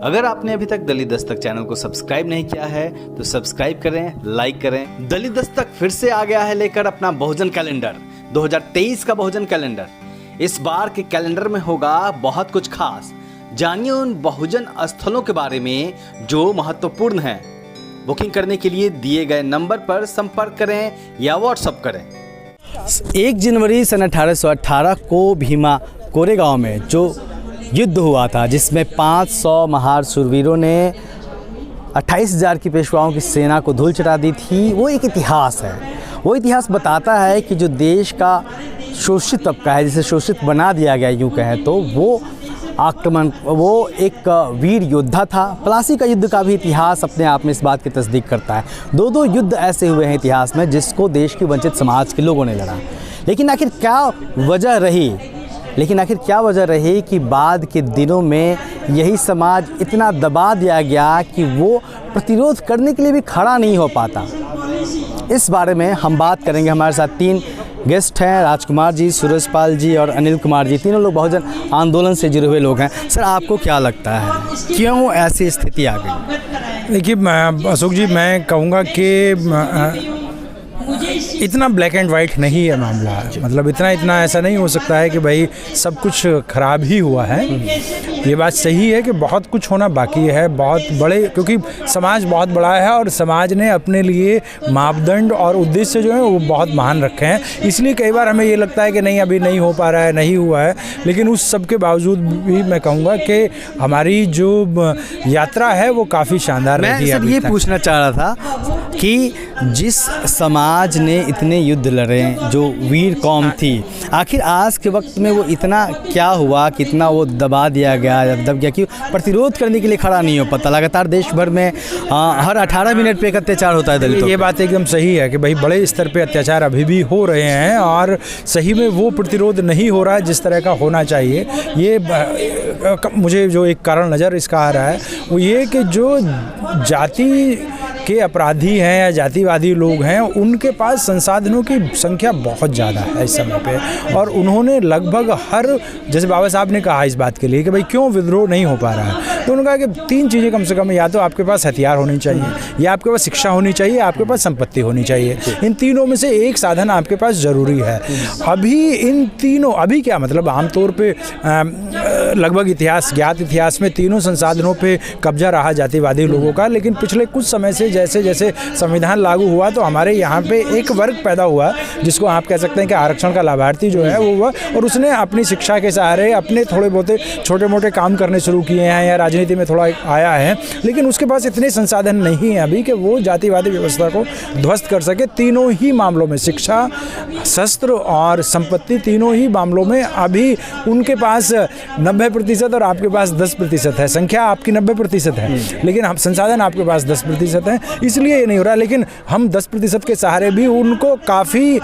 अगर आपने अभी तक दलित दस्तक चैनल को सब्सक्राइब नहीं किया है तो सब्सक्राइब करें, लाइक करें। दलित दस्तक फिर से आ गया है लेकर अपना बहुजन कैलेंडर 2023 का बहुजन कैलेंडर। इस बार के कैलेंडर में होगा बहुत कुछ खास। जानिए उन बहुजन स्थलों के बारे में जो महत्वपूर्ण हैं। बुकिंग करने के लिए दिए गए नंबर पर संपर्क करें या व्हाट्सएप करें। 1 जनवरी सन 1818 को भीमा कोरेगांव में जो युद्ध हुआ था, जिसमें 500 महार शूरवीरों ने 28,000 की पेशवाओं की सेना को धूल चटा दी थी, वो एक इतिहास है। वो इतिहास बताता है कि जो देश का शोषित तबका है, जिसे शोषित बना दिया गया यूँ कहें तो, वो एक वीर योद्धा था। प्लासी का युद्ध का भी इतिहास अपने आप में इस बात की तस्दीक करता है। दो युद्ध ऐसे हुए हैं इतिहास में जिसको देश की वंचित समाज के लोगों ने लड़ा। लेकिन आखिर क्या वजह रही कि बाद के दिनों में यही समाज इतना दबा दिया गया कि वो प्रतिरोध करने के लिए भी खड़ा नहीं हो पाता। इस बारे में हम बात करेंगे। हमारे साथ 3 गेस्ट हैं, राजकुमार जी, सूरजपाल जी और अनिल कुमार जी। तीनों लोग बहुजन आंदोलन से जुड़े हुए लोग हैं। सर, आपको क्या लगता है क्यों ऐसी स्थिति आ गई? देखिए अशोक जी, मैं कहूँगा कि इतना ब्लैक एंड वाइट नहीं है मामला। मतलब इतना ऐसा नहीं हो सकता है कि भाई सब कुछ खराब ही हुआ है। ये बात सही है कि बहुत कुछ होना बाकी है, बहुत बड़े, क्योंकि समाज बहुत बड़ा है और समाज ने अपने लिए मापदंड और उद्देश्य जो है वो बहुत महान रखे हैं। इसलिए कई बार हमें ये लगता है कि नहीं, अभी नहीं हो पा रहा है, नहीं हुआ है। लेकिन उस सब के बावजूद भी मैं कहूँगा कि हमारी जो यात्रा है वो काफ़ी शानदार रही है। मैं ये पूछना चाह रहा था कि जिस समाज ने इतने युद्ध लड़े, जो वीर कौम थी, आखिर आज के वक्त में वो इतना क्या हुआ कि इतना वो दबा दिया गया, दब गया कि प्रतिरोध करने के लिए खड़ा नहीं हो पाता? लगातार देश भर में हर 18 मिनट पे एक अत्याचार होता है दलितों। ये बात एकदम सही है कि भाई बड़े स्तर पे अत्याचार अभी भी हो रहे हैं और सही में वो प्रतिरोध नहीं हो रहा है जिस तरह का होना चाहिए। ये मुझे जो एक कारण नज़र इसका आ रहा है वो ये कि जो जाति के अपराधी हैं या जातिवादी लोग हैं, उनके पास संसाधनों की संख्या बहुत ज़्यादा है इस समय पे। और उन्होंने लगभग जैसे बाबा साहब ने कहा इस बात के लिए कि भाई क्यों विद्रोह नहीं हो पा रहा है, तो उन्होंने कहा कि 3 चीज़ें कम से कम, या तो आपके पास हथियार होनी चाहिए, या आपके पास शिक्षा होनी चाहिए, आपके पास संपत्ति होनी चाहिए। इन तीनों में से एक साधन आपके पास ज़रूरी है। अभी क्या मतलब, आमतौर पर लगभग ज्ञात इतिहास में तीनों संसाधनों पर कब्जा रहा जातिवादी लोगों का। लेकिन पिछले कुछ समय से जैसे जैसे संविधान लागू हुआ तो हमारे यहाँ पे एक वर्ग पैदा हुआ जिसको आप कह सकते हैं कि आरक्षण का लाभार्थी जो है वो हुआ, और उसने अपनी शिक्षा के सहारे अपने थोड़े बहुत छोटे मोटे काम करने शुरू किए हैं या राजनीति में थोड़ा आया है। लेकिन उसके पास इतने संसाधन नहीं है अभी कि वो जातिवादी व्यवस्था को ध्वस्त कर सके। तीनों ही मामलों में, शिक्षा, शस्त्र और संपत्ति, तीनों ही मामलों में अभी उनके पास 90% और आपके पास 10% है। संख्या आपकी 90% है लेकिन हम संसाधन आपके पास 10% है, इसलिए ये नहीं हो रहा। लेकिन हम 10% के सहारे भी उनको काफ़ी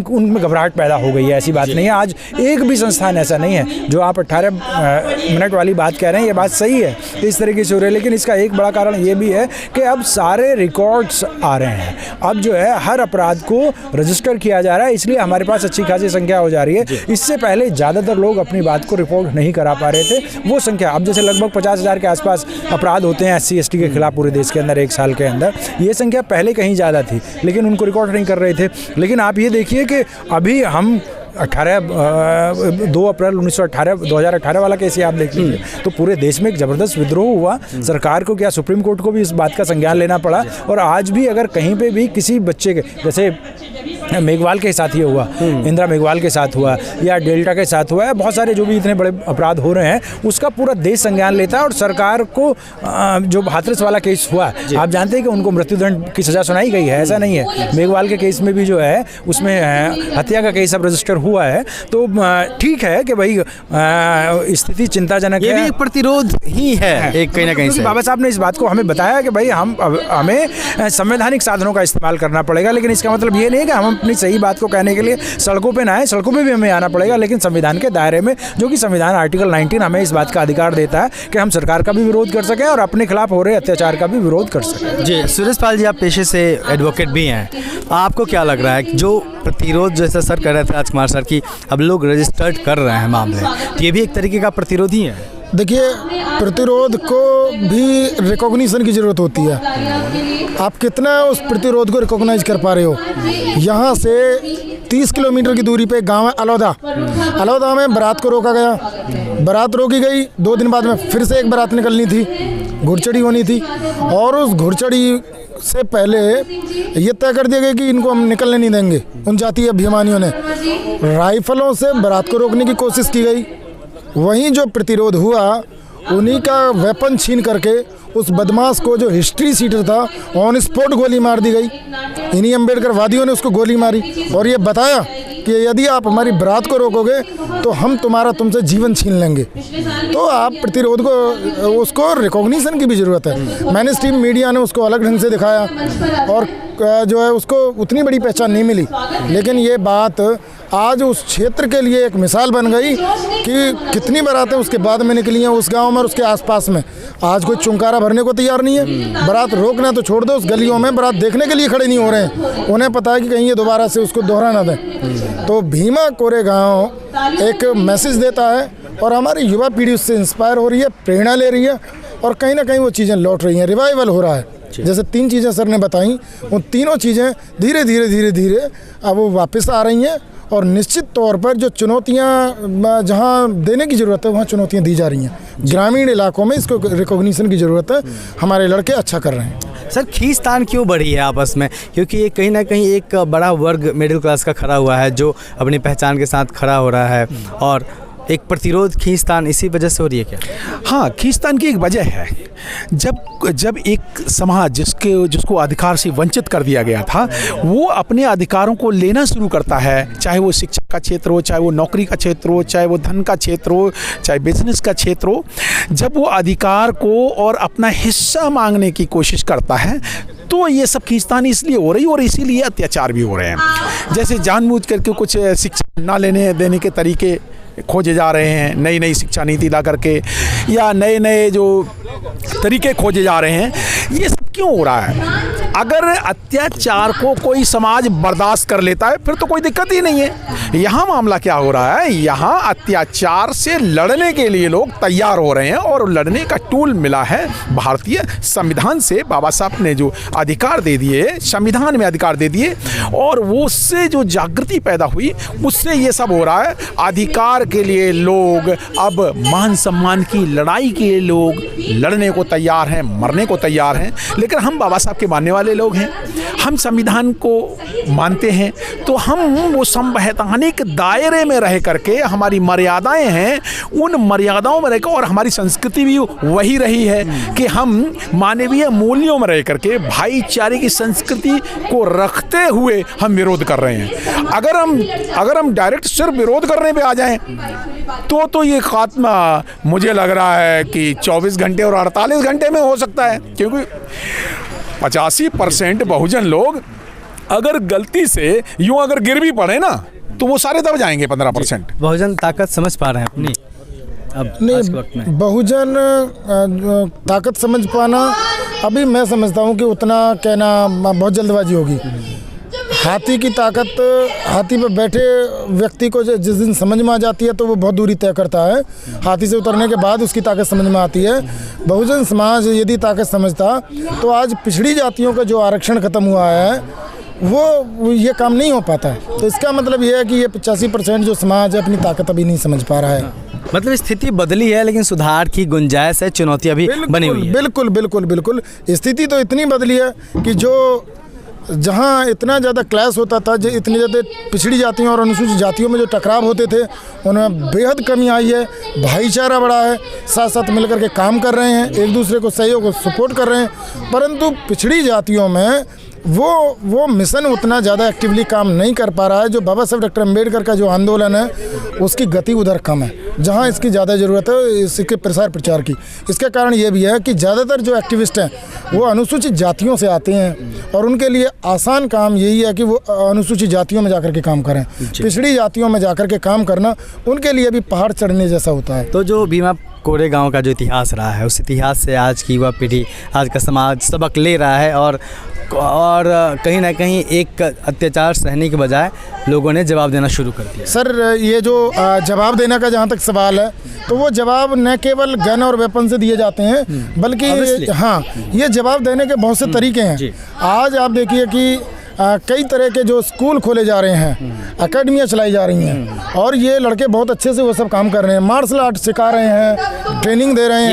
उनमें घबराहट पैदा हो गई है। ऐसी बात नहीं है। आज एक भी संस्थान ऐसा नहीं है। जो आप 18 मिनट वाली बात कह रहे हैं, ये बात सही है, इस तरीके से हो रहा है। लेकिन इसका एक बड़ा कारण ये भी है कि अब सारे रिकॉर्ड्स आ रहे हैं। अब जो है हर अपराध को रजिस्टर किया जा रहा है, इसलिए हमारे पास अच्छी खासी संख्या हो जा रही है। इससे पहले ज़्यादातर लोग अपनी बात को रिपोर्ट नहीं करा पा रहे थे। वो संख्या अब जैसे लगभग 50,000 के आसपास अपराध होते हैं SC/ST के खिलाफ पूरे देश के अंदर 1 साल के अंदर। ये संख्या पहले कहीं ज़्यादा थी लेकिन उनको रिकॉर्ड नहीं कर रहे थे। लेकिन आप ये देखिए कि अभी हम 2 अप्रैल 2018 वाला केस आप देख लीजिए तो पूरे देश में एक ज़बरदस्त विद्रोह हुआ। सरकार को क्या, सुप्रीम कोर्ट को भी इस बात का संज्ञान लेना पड़ा। और आज भी अगर कहीं पे भी किसी बच्चे के, जैसे मेघवाल के साथ ये हुआ, इंदिरा मेघवाल के साथ हुआ या डेल्टा के साथ हुआ है, बहुत सारे जो भी इतने बड़े अपराध हो रहे हैं उसका पूरा देश संज्ञान लेता है। और सरकार को जो हाथरस वाला केस हुआ, आप जानते हैं कि उनको मृत्युदंड की सज़ा सुनाई गई है, ऐसा नहीं है। मेघवाल के केस में भी जो है उसमें हत्या का केस अब रजिस्टर हुआ है। तो ठीक है कि भाई स्थिति चिंताजनक है। ये भी एक प्रतिरोध ही है एक कहीं ना कहीं से। बाबा साहब ने इस बात को हमें बताया कि भाई हमें संवैधानिक साधनों का इस्तेमाल करना पड़ेगा। लेकिन इसका मतलब ये नहीं कि हम अपनी सही बात को कहने के लिए सड़कों पे ना आए, सड़कों पे भी हमें आना पड़ेगा, लेकिन संविधान के दायरे में, जो कि संविधान आर्टिकल 19 हमें इस बात का अधिकार देता है कि हम सरकार का भी विरोध कर सकें और अपने खिलाफ हो रहे अत्याचार का भी विरोध कर सकें। जी, सूरजपाल जी, आप पेशे से एडवोकेट भी हैं, आपको क्या लग रहा है जो प्रतिरोध जैसा सर कर रहे थे राजकुमार सर की अब लोग रजिस्टर्ड कर रहे हैं मामले, तो ये भी एक तरीके का प्रतिरोध ही है? देखिए, प्रतिरोध को भी रिकॉग्निशन की ज़रूरत होती है। आप कितना उस प्रतिरोध को रिकॉग्नाइज कर पा रहे हो। यहाँ से 30 किलोमीटर की दूरी पे गांव है अलौदा। अलौदा में बारात को रोका गया, बारात रोकी गई। 2 दिन बाद में फिर से एक बारात निकलनी थी, घुड़चढ़ी होनी थी, और उस घुड़चढ़ी से पहले ये तय कर दिया गया कि इनको हम निकलने नहीं देंगे। उन जातीय अभिमानियों ने राइफलों से बारात को रोकने की कोशिश की गई। वहीं जो प्रतिरोध हुआ, उन्हीं का वेपन छीन करके उस बदमाश को, जो हिस्ट्री सीटर था, ऑन स्पॉट गोली मार दी गई। इन्हीं अम्बेडकर वादियों ने उसको गोली मारी और ये बताया कि यदि आप हमारी बारात को रोकोगे तो हम तुमसे जीवन छीन लेंगे। तो आप प्रतिरोध को, उसको रिकॉग्निशन की भी ज़रूरत है। मैंने स्ट्रीम मीडिया ने उसको अलग ढंग से दिखाया और जो है उसको उतनी बड़ी पहचान नहीं मिली। लेकिन ये बात आज उस क्षेत्र के लिए एक मिसाल बन गई कि कितनी बारातें उसके बाद में निकली हैं उस गांव में और उसके आसपास में। आज कोई चुंकारा भरने को तैयार नहीं है। बारात रोकना तो छोड़ दो, उस गलियों में बारात देखने के लिए खड़े नहीं हो रहे हैं। उन्हें पता है कि कहीं ये दोबारा से उसको दोहरा ना दें। तो भीमा कोरेगांव एक मैसेज देता है और हमारी युवा पीढ़ी उससे इंस्पायर हो रही है, प्रेरणा ले रही है और कहीं ना कहीं वो चीज़ें लौट रही हैं, रिवाइवल हो रहा है। जैसे 3 चीज़ें सर ने बताई, उन तीनों चीज़ें धीरे धीरे अब वो वापस आ रही हैं और निश्चित तौर पर जो चुनौतियां जहां देने की ज़रूरत है वहां चुनौतियां दी जा रही हैं। ग्रामीण इलाकों में इसको रिकॉग्निशन की ज़रूरत है। हमारे लड़के अच्छा कर रहे हैं। सर, खींचतान क्यों बढ़ी है आपस में? क्योंकि ये कहीं ना कहीं एक बड़ा वर्ग मिडिल क्लास का खड़ा हुआ है जो अपनी पहचान के साथ खड़ा हो रहा है, और एक प्रतिरोध खींचतान इसी वजह से हो रही है क्या? हाँ, खींचतान की एक वजह है। जब एक समाज जिसको अधिकार से वंचित कर दिया गया था, वो अपने अधिकारों को लेना शुरू करता है, चाहे वो शिक्षा का क्षेत्र हो, चाहे वो नौकरी का क्षेत्र हो, चाहे वो धन का क्षेत्र हो, चाहे बिजनेस का क्षेत्र हो, जब वो अधिकार को और अपना हिस्सा मांगने की कोशिश करता है तो ये सब खींचतान इसलिए हो रही और इसीलिए अत्याचार भी हो रहे हैं। जैसे जानबूझ करके कुछ शिक्षा ना लेने देने के तरीके खोजे जा रहे हैं, नई शिक्षा नीति ला करके, या नए जो तरीके खोजे जा रहे हैं। ये सब क्यों हो रहा है? अगर अत्याचार को कोई समाज बर्दाश्त कर लेता है फिर तो कोई दिक्कत ही नहीं है। यहाँ मामला क्या हो रहा है, यहाँ अत्याचार से लड़ने के लिए लोग तैयार हो रहे हैं और लड़ने का टूल मिला है भारतीय संविधान से। बाबा साहब ने जो अधिकार दे दिए, संविधान में अधिकार दे दिए, और वो उससे जो जागृति पैदा हुई उससे ये सब हो रहा है। अधिकार के लिए लोग अब मान सम्मान की लड़ाई के लिए लोग लड़ने को तैयार हैं, मरने को तैयार हैं। लेकिन हम बाबा साहब के मानने वाले लोग हैं, हम संविधान को मानते हैं, तो हम वो संवैधानिक दायरे में रह करके, हमारी मर्यादाएं हैं, उन मर्यादाओं में रहकर, और हमारी संस्कृति भी वही रही है कि हम मानवीय मूल्यों में रह करके भाईचारे की संस्कृति को रखते हुए हम विरोध कर रहे हैं। अगर हम डायरेक्ट सिर्फ विरोध करने पे आ जाएं तो ये खात्मा मुझे लग रहा है कि 24 घंटे और 48 घंटे में हो सकता है, क्योंकि 85% बहुजन लोग अगर गलती से यूं अगर गिर भी पड़े ना तो वो सारे दब जाएंगे। 15% बहुजन ताकत समझ पा रहे हैं अपनी अब आज के वक्त में? बहुजन ताकत समझ पाना, अभी मैं समझता हूँ कि उतना कहना बहुत जल्दबाजी होगी। हाथी की ताकत हाथी पर बैठे व्यक्ति को जिस दिन समझ में आ जाती है तो वो बहुत दूरी तय करता है। हाथी से उतरने के बाद उसकी ताकत समझ में आती है। बहुजन समाज यदि ताकत समझता तो आज पिछड़ी जातियों का जो आरक्षण खत्म हुआ है वो ये काम नहीं हो पाता है। तो इसका मतलब ये है कि ये 85% जो समाज है अपनी ताकत अभी नहीं समझ पा रहा है। मतलब स्थिति बदली है लेकिन सुधार की गुंजाइश है, चुनौतियां भी बनी हुई है। बिल्कुल स्थिति तो इतनी बदली है कि जो जहाँ इतना ज़्यादा क्लैश होता था, जो इतनी ज़्यादा पिछड़ी जातियों और अनुसूचित जातियों में जो टकराव होते थे उनमें बेहद कमी आई है। भाईचारा बढ़ा है, साथ साथ मिलकर के काम कर रहे हैं, एक दूसरे को सहयोग को सपोर्ट कर रहे हैं। परंतु पिछड़ी जातियों में वो मिशन उतना ज़्यादा एक्टिवली काम नहीं कर पा रहा है। जो बाबा साहब डॉक्टर अम्बेडकर का जो आंदोलन है उसकी गति उधर कम है, जहाँ इसकी ज़्यादा ज़रूरत है इसके प्रसार प्रचार की। इसका कारण ये भी है कि ज़्यादातर जो एक्टिविस्ट हैं वो अनुसूचित जातियों से आते हैं और उनके लिए आसान काम यही है कि वो अनुसूचित जातियों में जाकर के काम करें। पिछड़ी जातियों में जाकर के काम करना उनके लिए भी पहाड़ चढ़ने जैसा होता है। तो जो भीमा कोरेगांव का जो इतिहास रहा है, उस इतिहास से आज की युवा पीढ़ी, आज का समाज सबक ले रहा है और कहीं ना कहीं एक अत्याचार सहने के बजाय लोगों ने जवाब देना शुरू कर दिया। सर ये जो जवाब देने का जहाँ तक सवाल है, तो वो जवाब न केवल गन और वेपन से दिए जाते हैं, बल्कि हाँ, ये जवाब देने के बहुत से तरीके हैं। आज आप देखिए कि कई तरह के जो स्कूल खोले जा रहे हैं, अकेडमियाँ चलाई जा रही हैं, और ये लड़के बहुत अच्छे से वो सब काम कर रहे हैं, मार्शल आर्ट सिखा रहे हैं, ट्रेनिंग दे रहे हैं।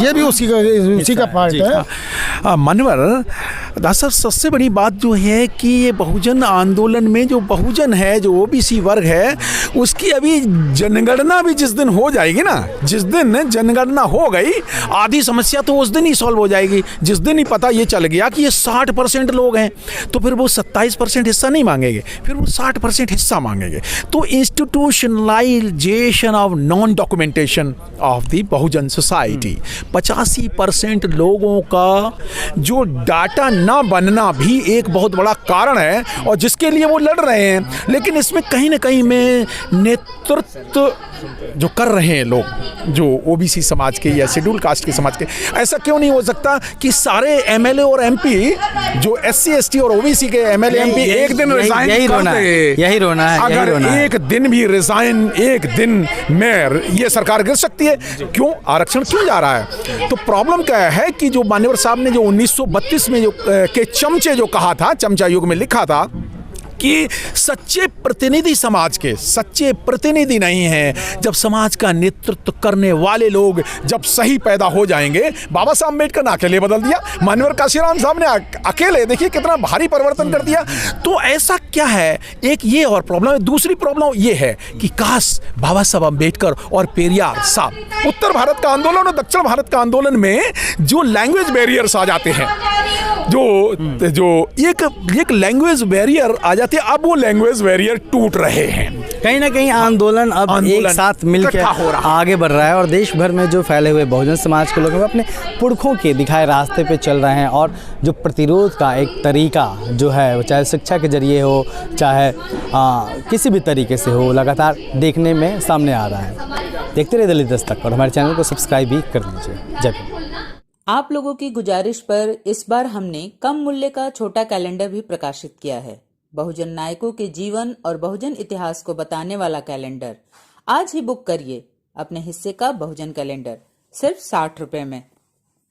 ये भी उसी का पार्ट है। मनवर दासर, सबसे बड़ी बात जो है कि ये बहुजन आंदोलन में जो बहुजन है, जो ओबीसी वर्ग है, उसकी अभी जनगणना भी जिस दिन हो जाएगी ना, जिस दिन जनगणना हो गई, आधी समस्या तो उस दिन ही सॉल्व हो जाएगी। जिस दिन ही पता ये चल गया कि ये 60% लोग हैं, तो फिर वो 27% हिस्सा नहीं मांगेंगे, फिर वो 60% हिस्सा मांगेंगे। तो institutionalisation of non documentation of the Bahujan society, 85% लोगों का जो डाटा ना बनना भी एक बहुत बड़ा कारण है, और जिसके लिए वो लड़ रहे हैं। लेकिन इसमें कहीं ना कहीं में नेतृत्व जो कर रहे हैं लोग, जो ओबीसी समाज के या शेड्यूल कास्ट के समाज के, ऐसा क्यों नहीं हो सकता कि सारे एमएलए और एमपी, जो एससी एसटी और ओबीसी के एमएलए एमपी एक दिन रिजाइन कर दे? यही रोना है। अगर एक दिन भी रिजाइन, एक दिन में ये सरकार गिर सकती है। क्यों? आरक्षण क्यों जा रहा है? तो प्रॉब्लम क्या है कि जो मान्यवर साहब ने जो 1932 में जो के चमचे जो कहा था, चमचा युग में लिखा था कि सच्चे प्रतिनिधि समाज के सच्चे प्रतिनिधि नहीं हैं जब समाज का नेतृत्व करने वाले लोग जब सही पैदा हो जाएंगे। बाबा साहब अम्बेडकर ने अकेले बदल दिया, मान्यवर काशीराम साहब ने अकेले देखिए कितना भारी परिवर्तन कर दिया। तो ऐसा क्या है, एक ये और प्रॉब्लम है। दूसरी प्रॉब्लम ये है कि काश बाबा साहब अम्बेडकर और पेरियार साहब उत्तर भारत का आंदोलन और दक्षिण भारत का आंदोलन में जो लैंग्वेज बैरियर्स आ जाते हैं, जो एक लैंग्वेज बैरियर आ जाते हैं, अब वो लैंग्वेज बैरियर टूट रहे हैं। कहीं ना कहीं आंदोलन अब एक साथ मिलकर आगे बढ़ रहा है और देश भर में जो फैले हुए बहुजन समाज के लोग हैं अपने पुरखों के दिखाए रास्ते पे चल रहे हैं। और जो प्रतिरोध का एक तरीका जो है, वो चाहे शिक्षा के जरिए हो, चाहे किसी भी तरीके से हो, लगातार देखने में सामने आ रहा है। देखते रहिए दलित दस्तक और हमारे चैनल को सब्सक्राइब भी कर लीजिए। जय हिंद। आप लोगों की गुजारिश पर इस बार हमने कम मूल्य का छोटा कैलेंडर भी प्रकाशित किया है। बहुजन नायकों के जीवन और बहुजन इतिहास को बताने वाला कैलेंडर। आज ही बुक करिए अपने हिस्से का बहुजन कैलेंडर सिर्फ 60 रुपए में।